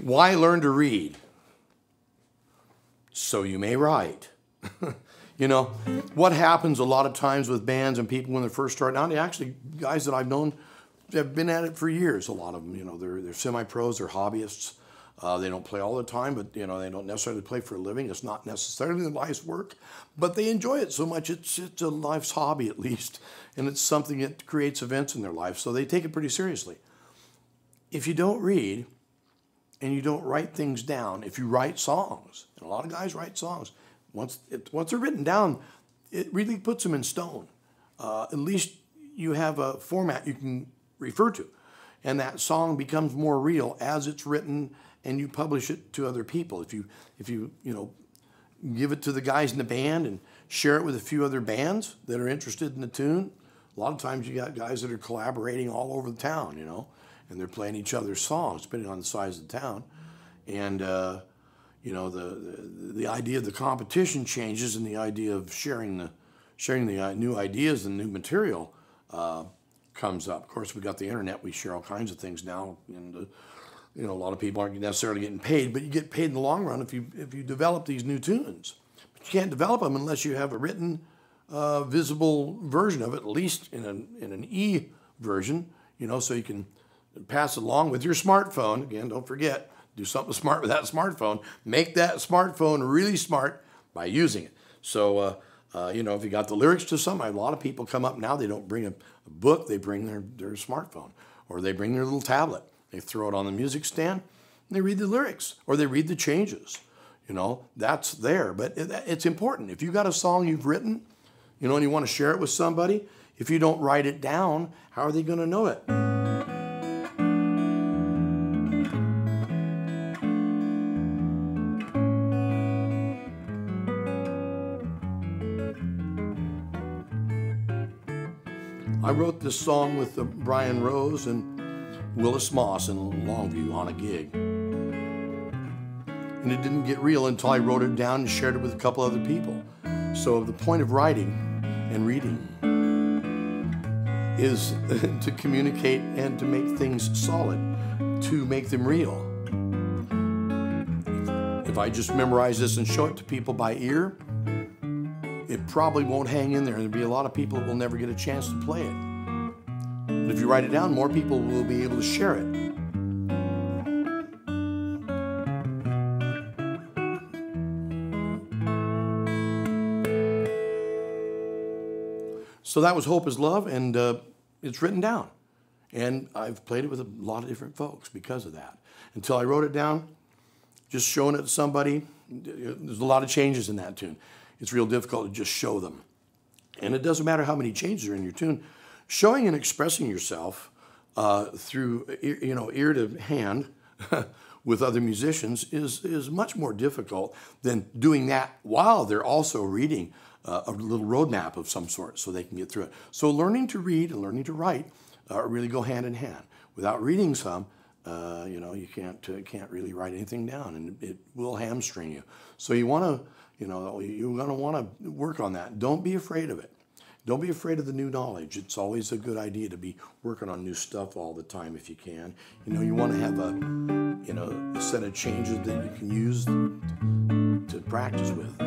Why learn to read? So you may write. You know, what happens a lot of times with bands and people when they're first starting out, actually guys that I've known have been at it for years, a lot of them, you know, they're semi-pros, they're hobbyists. They don't play all the time, but, you know, they don't necessarily play for a living. It's not necessarily their life's work, but they enjoy it so much. It's a life's hobby, at least, and it's something that creates events in their life, so they take it pretty seriously. If you don't read and you don't write things down, if you write songs, and a lot of guys write songs, once they're written down, it really puts them in stone. At least you have a format you can refer to, and that song becomes more real as it's written, and you publish it to other people. If you give it to the guys in the band and share it with a few other bands that are interested in the tune, a lot of times you got guys that are collaborating all over the town, you know, and they're playing each other's songs depending on the size of the town, and you know, the idea of the competition changes, and the idea of sharing the new ideas and new material comes up. Of course, we got the internet. We share all kinds of things now, and you know, a lot of people aren't necessarily getting paid, but you get paid in the long run if you develop these new tunes. But you can't develop them unless you have a written, visible version of it, at least in an E version, you know, so you can pass it along with your smartphone. Again, don't forget, do something smart with that smartphone. Make that smartphone really smart by using it. So, you know, if you got the lyrics to something, a lot of people come up now, they don't bring a book, they bring their smartphone, or they bring their little tablet. They throw it on the music stand, and they read the lyrics, or they read the changes. You know, that's there, but it's important. If you got a song you've written, you know, and you want to share it with somebody, if you don't write it down, how are they going to know it? I wrote this song with Brian Rose and Willis Moss in Longview on a gig. And it didn't get real until I wrote it down and shared it with a couple other people. So the point of writing and reading is to communicate and to make things solid, to make them real. If I just memorize this and show it to people by ear, it probably won't hang in there. There'll be a lot of people that will never get a chance to play it. But if you write it down, more people will be able to share it. So that was Hope is Love, and it's written down. And I've played it with a lot of different folks because of that. Until I wrote it down, just showing it to somebody, there's a lot of changes in that tune. It's real difficult to just show them. And it doesn't matter how many changes are in your tune. Showing and expressing yourself through, you know, ear to hand with other musicians is much more difficult than doing that while they're also reading a little roadmap of some sort so they can get through it. So learning to read and learning to write really go hand in hand. Without reading some, you know, you can't really write anything down, and it will hamstring you. So you want to, you know, you're going to want to work on that. Don't be afraid of it. Don't be afraid of the new knowledge. It's always a good idea to be working on new stuff all the time if you can. You know, you want to have a set of changes that you can use to practice with.